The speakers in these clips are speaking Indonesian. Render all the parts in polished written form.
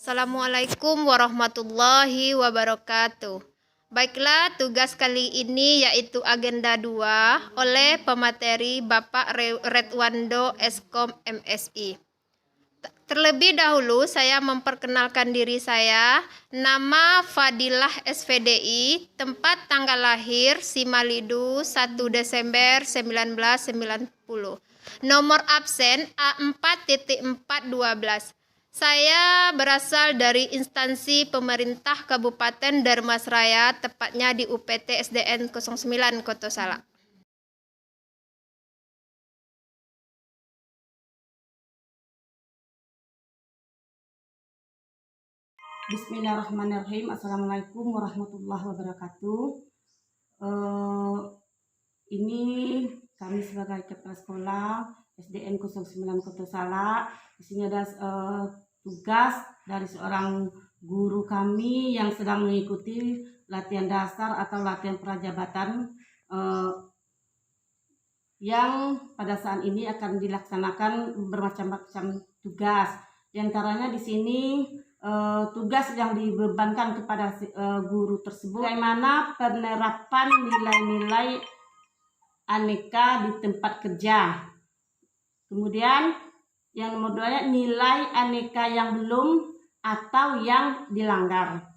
Assalamualaikum warahmatullahi wabarakatuh. Baiklah, tugas kali ini yaitu agenda 2 oleh pemateri Bapak Redwando Eskom MSI. Terlebih dahulu saya memperkenalkan diri saya. Nama Fadilah SVDI, tempat tanggal lahir Simalidu 1 Desember 1990. Nomor absen A4.412. Saya berasal dari instansi pemerintah Kabupaten Darmasraya, tepatnya di UPT SDN 09 Koto Salak. Bismillahirrahmanirrahim. Assalamualaikum warahmatullahi wabarakatuh. Ini kami sebagai kepala sekolah SDN 09 Koto Salak. Di sini ada tugas dari seorang guru kami yang sedang mengikuti latihan dasar atau latihan prajabatan yang pada saat ini akan dilaksanakan bermacam-macam tugas. Di antaranya di sini tugas yang dibebankan kepada guru tersebut, bagaimana penerapan nilai-nilai aneka di tempat kerja. Kemudian yang nomor 2, nilai aneka yang belum atau yang dilanggar.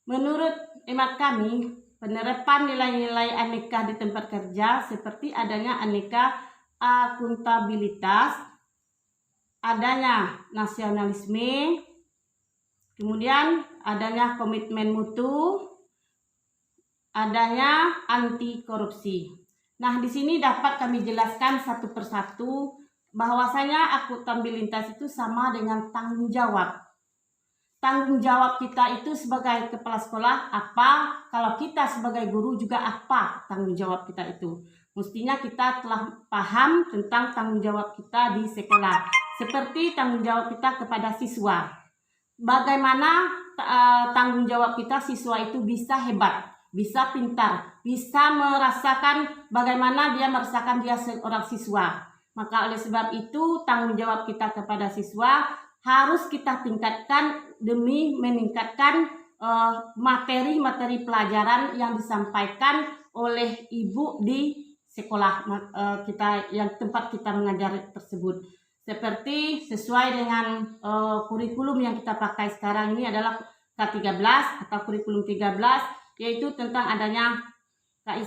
Menurut hemat kami, penerapan nilai-nilai aneka di tempat kerja seperti adanya aneka akuntabilitas, adanya nasionalisme, kemudian adanya komitmen mutu, adanya anti korupsi. Nah, di sini dapat kami jelaskan satu persatu bahwasanya akuntabilitas itu sama dengan tanggung jawab. Tanggung jawab kita itu sebagai kepala sekolah apa, kalau kita sebagai guru juga apa tanggung jawab kita itu. Mestinya kita telah paham tentang tanggung jawab kita di sekolah. Seperti tanggung jawab kita kepada siswa. Bagaimana tanggung jawab kita siswa itu bisa hebat, bisa pintar, bisa merasakan bagaimana dia merasakan dia seorang siswa. Maka oleh sebab itu tanggung jawab kita kepada siswa harus kita tingkatkan demi meningkatkan materi-materi pelajaran yang disampaikan oleh ibu di sekolah kita, yang tempat kita mengajar tersebut. Seperti sesuai dengan kurikulum yang kita pakai sekarang ini adalah K13 atau kurikulum 13, yaitu tentang adanya KI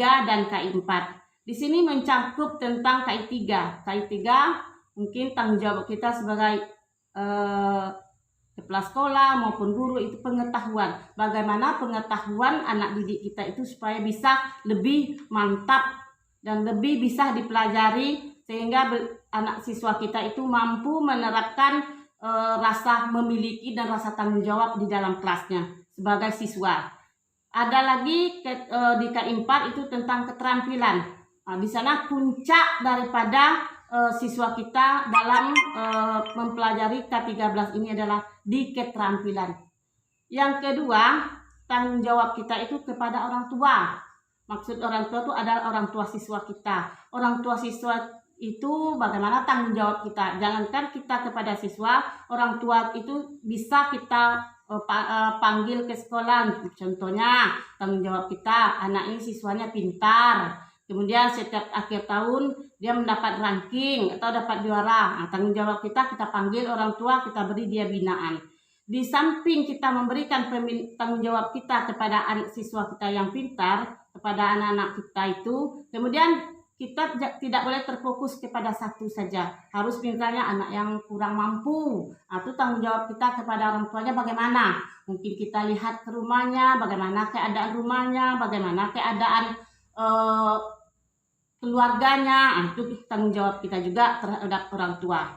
3 dan KI 4. Di sini mencakup tentang KI 3. KI 3 mungkin tanggung jawab kita sebagai kepala sekolah maupun guru itu pengetahuan. Bagaimana pengetahuan anak didik kita itu supaya bisa lebih mantap dan lebih bisa dipelajari sehingga anak siswa kita itu mampu menerapkan rasa memiliki dan rasa tanggung jawab di dalam kelasnya sebagai siswa. Ada lagi di KI 4 itu tentang keterampilan. Nah, di sana puncak daripada siswa kita dalam mempelajari K13 ini adalah di keterampilan. Yang kedua, tanggung jawab kita itu kepada orang tua. Maksud orang tua itu adalah orang tua siswa kita. Orang tua siswa itu bagaimana tanggung jawab kita. Jangankan kita kepada siswa, orang tua itu bisa kita panggil ke sekolah. Contohnya tanggung jawab kita, anak ini siswanya pintar, kemudian setiap akhir tahun dia mendapat ranking atau dapat juara. Nah, tanggung jawab kita panggil orang tua, kita beri dia binaan. Di samping kita memberikan tanggung jawab kita kepada anak siswa kita yang pintar, kepada anak-anak kita itu, kemudian kita tidak boleh terfokus kepada satu saja. Harus misalnya anak yang kurang mampu, itu tanggung jawab kita kepada orang tuanya bagaimana. Mungkin kita lihat ke rumahnya, bagaimana keadaan rumahnya, bagaimana keadaan keluarganya. Itu tanggung jawab kita juga terhadap orang tua.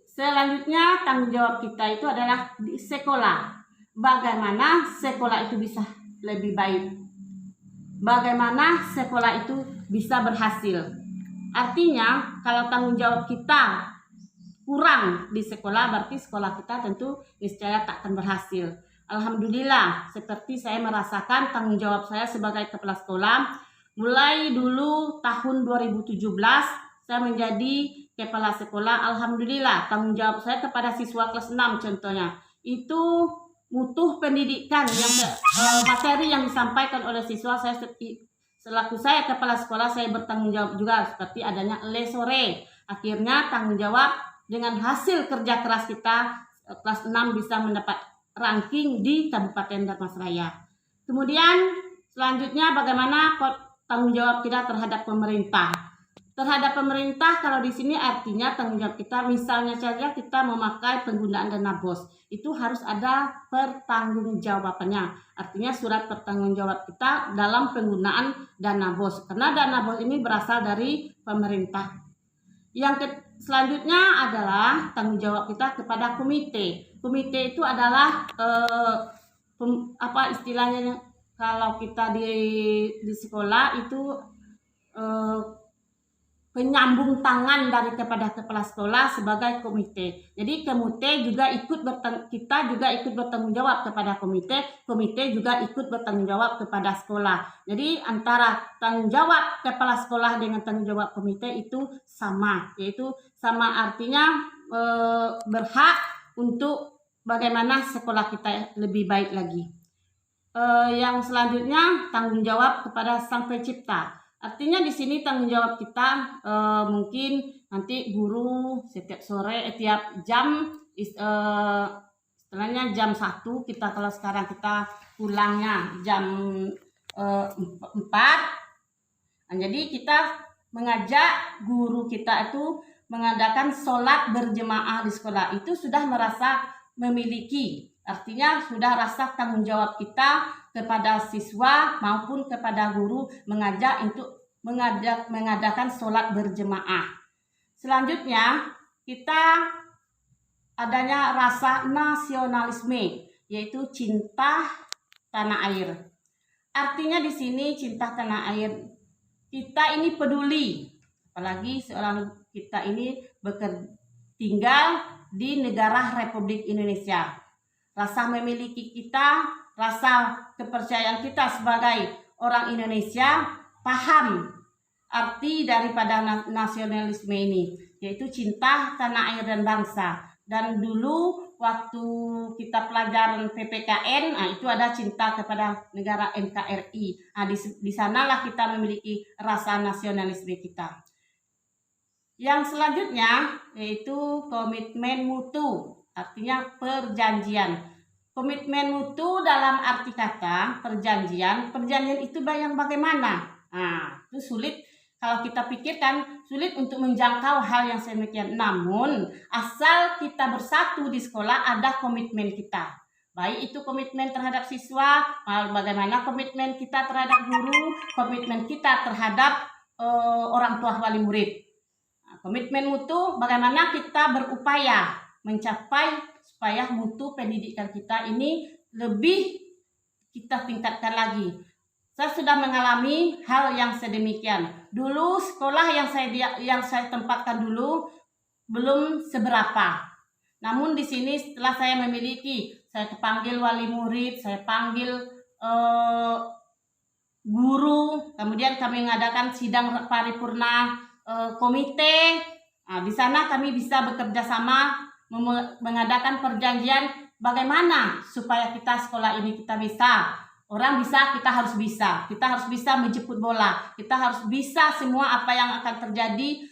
Selanjutnya tanggung jawab kita itu adalah di sekolah. Bagaimana sekolah itu bisa lebih baik. Bagaimana sekolah itu bisa berhasil. Artinya kalau tanggung jawab kita kurang di sekolah, berarti sekolah kita tentu niscaya tak akan berhasil. Alhamdulillah, seperti saya merasakan tanggung jawab saya sebagai kepala sekolah. Mulai dulu tahun 2017 saya menjadi kepala sekolah, alhamdulillah tanggung jawab saya kepada siswa kelas 6 contohnya itu mutu pendidikan yang materi yang disampaikan oleh siswa, saya selaku saya kepala sekolah saya bertanggung jawab juga, seperti adanya les sore. Akhirnya tanggung jawab dengan hasil kerja keras kita kelas 6 bisa mendapat ranking di Kabupaten Dharmasraya. Kemudian selanjutnya bagaimana tanggung jawab kita terhadap pemerintah. Terhadap pemerintah kalau di sini artinya tanggung jawab kita, misalnya saja kita memakai penggunaan dana BOS, itu harus ada pertanggungjawabannya. Artinya surat pertanggungjawab kita dalam penggunaan dana BOS, karena dana BOS ini berasal dari pemerintah. Yang selanjutnya adalah tanggung jawab kita kepada komite. Komite itu adalah apa istilahnya kalau kita di sekolah itu penyambung tangan dari kepada kepala sekolah sebagai komite. Jadi komite juga kita juga ikut bertanggung jawab kepada komite juga ikut bertanggung jawab kepada sekolah. Jadi antara tanggung jawab kepala sekolah dengan tanggung jawab komite itu sama, yaitu sama artinya berhak untuk bagaimana sekolah kita lebih baik lagi. Yang selanjutnya tanggung jawab kepada Sang Pencipta. Artinya di sini tanggung jawab kita mungkin nanti guru setiap sore tiap jam istilahnya jam 1 kita, kalau sekarang kita pulangnya jam 4. Nah, jadi kita mengajak guru kita itu mengadakan sholat berjemaah di sekolah, itu sudah merasa memiliki, artinya sudah rasa tanggung jawab kita kepada siswa maupun kepada guru mengadakan sholat berjemaah. Selanjutnya kita adanya rasa nasionalisme, yaitu cinta tanah air. Artinya di sini cinta tanah air, kita ini peduli, apalagi seorang kita ini tinggal di negara Republik Indonesia. Rasa memiliki kita, rasa kepercayaan kita sebagai orang Indonesia, paham arti daripada nasionalisme ini, yaitu cinta tanah air dan bangsa. Dan dulu waktu kita pelajaran PPKN, itu ada cinta kepada negara NKRI. Di sanalah kita memiliki rasa nasionalisme kita. Yang selanjutnya yaitu komitmen mutu, artinya perjanjian. Komitmen mutu dalam arti kata perjanjian itu yang bagaimana? Itu sulit kalau kita pikirkan, sulit untuk menjangkau hal yang sedemikian. Namun asal kita bersatu di sekolah, ada komitmen kita. Baik itu komitmen terhadap siswa, bagaimana komitmen kita terhadap guru, komitmen kita terhadap orang tua wali murid. Komitmen mutu, bagaimana kita berupaya mencapai supaya mutu pendidikan kita ini lebih kita tingkatkan lagi. Saya sudah mengalami hal yang sedemikian. Dulu sekolah yang saya tempatkan dulu belum seberapa. Namun di sini setelah saya memiliki, saya panggil wali murid, saya panggil guru, kemudian kami mengadakan sidang paripurna komite. Di sana kami bisa bekerja sama mengadakan perjanjian bagaimana supaya kita sekolah ini kita bisa. Orang bisa, kita harus bisa. Kita harus bisa menjemput bola. Kita harus bisa semua apa yang akan terjadi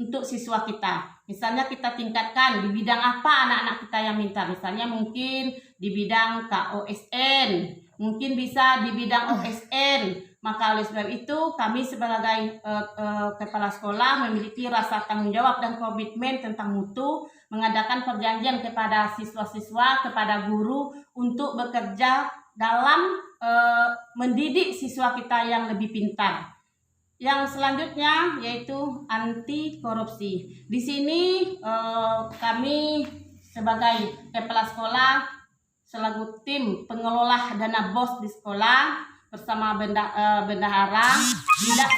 untuk siswa kita. Misalnya kita tingkatkan di bidang apa anak-anak kita yang minta. Misalnya mungkin di bidang KOSN, mungkin bisa di bidang OSN. Maka oleh sebab itu kami sebagai kepala sekolah memiliki rasa tanggung jawab dan komitmen tentang mutu, mengadakan perjanjian kepada siswa-siswa, kepada guru untuk bekerja dalam mendidik siswa kita yang lebih pintar. Yang selanjutnya yaitu anti korupsi. Di sini kami sebagai kepala sekolah selaku tim pengelola dana BOS di sekolah bersama bendahara,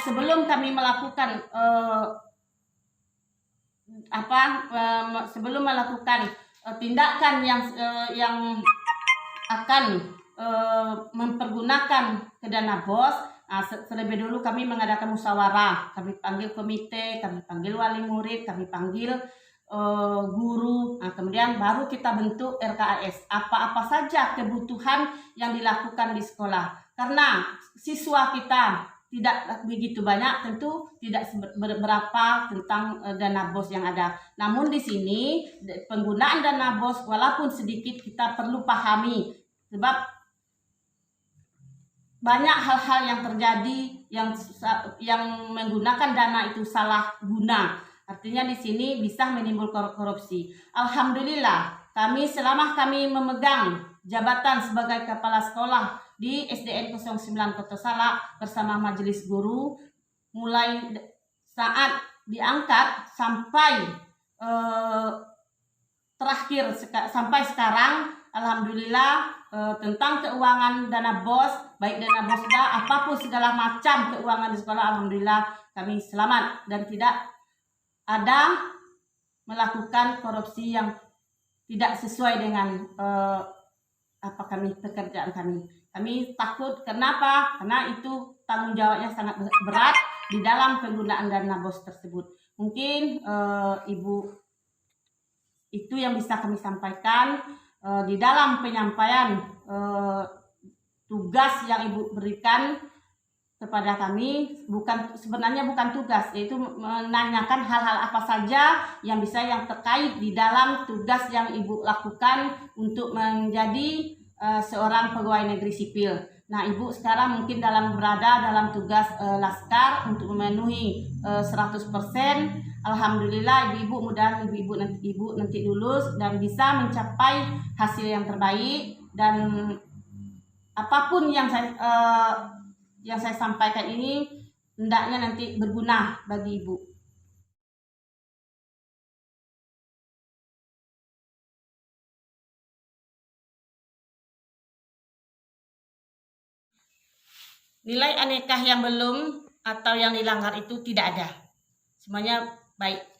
sebelum kami melakukan sebelum melakukan tindakan yang akan mempergunakan ke dana BOS, Terlebih dulu kami mengadakan musyawarah, kami panggil komite, kami panggil wali murid, kami panggil guru. Kemudian baru kita bentuk RKAS. Apa-apa saja kebutuhan yang dilakukan di sekolah. Karena siswa kita tidak begitu banyak, tentu tidak berapa tentang dana BOS yang ada. Namun di sini penggunaan dana BOS walaupun sedikit kita perlu pahami, sebab banyak hal-hal yang terjadi yang menggunakan dana itu salah guna. Artinya di sini bisa menimbulkan korupsi. Alhamdulillah, selama kami memegang jabatan sebagai kepala sekolah di SDN 09 Kota Salak bersama majelis guru, mulai saat diangkat sampai terakhir sampai sekarang, alhamdulillah, tentang keuangan dana BOS, baik dana BOSDA, apapun segala macam keuangan di sekolah, alhamdulillah kami selamat dan tidak ada melakukan korupsi yang tidak sesuai dengan pekerjaan kami. Kami takut, kenapa? Karena itu tanggung jawabnya sangat berat di dalam penggunaan dana BOS tersebut. Mungkin Ibu itu yang bisa kami sampaikan. Di dalam penyampaian tugas yang Ibu berikan kepada kami sebenarnya bukan tugas, yaitu menanyakan hal-hal apa saja yang terkait di dalam tugas yang Ibu lakukan untuk menjadi seorang pegawai negeri sipil. Nah, Ibu sekarang mungkin berada dalam tugas Laskar untuk memenuhi 100%. Alhamdulillah Ibu mudah Ibu nanti lulus dan bisa mencapai hasil yang terbaik, dan apapun yang saya sampaikan ini hendaknya nanti berguna bagi Ibu. Nilai anekah yang belum atau yang dilanggar itu tidak ada. Semuanya baik.